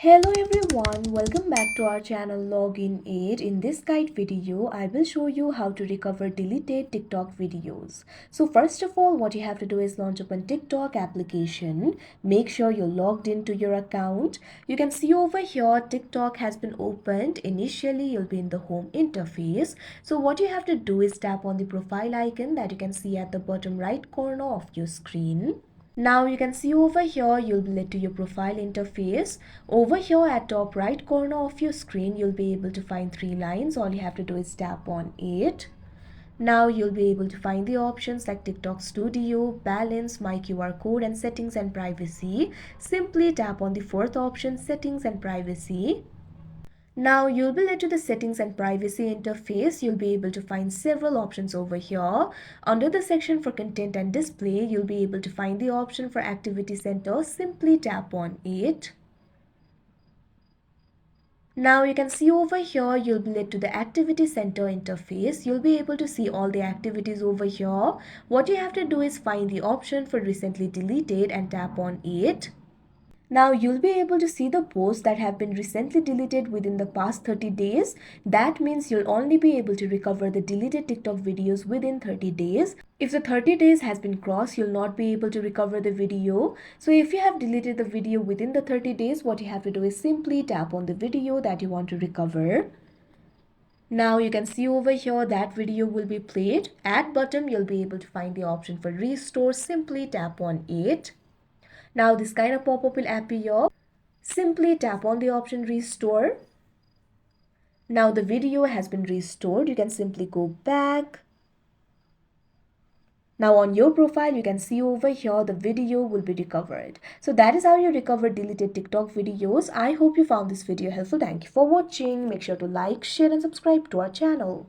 Hello everyone, welcome back to our channel Login Aid. In this guide video, I will show you how to recover deleted TikTok videos. So first of all, what you have to do is launch open TikTok application. Make sure you're logged into your account. You can see over here TikTok has been opened. Initially, you'll be in the home interface. So what you have to do is tap on the profile icon that you can see at the bottom right corner of your screen. Now you can see over here you'll be led to your profile interface. Over here at top right corner of your screen you'll be able to find three lines. All you have to do is tap on it. Now you'll be able to find the options like TikTok Studio, Balance, My QR Code and Settings and Privacy. Simply tap on the fourth option, Settings and Privacy. Now you'll be led to the settings and privacy interface. You'll be able to find several options over here. Under the section for content and display, you'll be able to find the option for activity center. Simply tap on it. Now you can see over here, you'll be led to the activity center interface. You'll be able to see all the activities over here. What you have to do is find the option for recently deleted and tap on it. Now you'll be able to see the posts that have been recently deleted within the past 30 days. That means you'll only be able to recover the deleted TikTok videos within 30 days. If the 30 days has been crossed, you'll not be able to recover the video. So if you have deleted the video within the 30 days, what you have to do is simply tap on the video that you want to recover. Now you can see over here that video will be played. At bottom, you'll be able to find the option for restore. Simply tap on it. Now this kind of pop-up will appear. Simply tap on the option restore. Now the video has been restored. You can simply go back. Now on your profile, you can see over here the video will be recovered. So that is how you recover deleted TikTok videos. I hope you found this video helpful. Thank you for watching. Make sure to like, share and subscribe to our channel.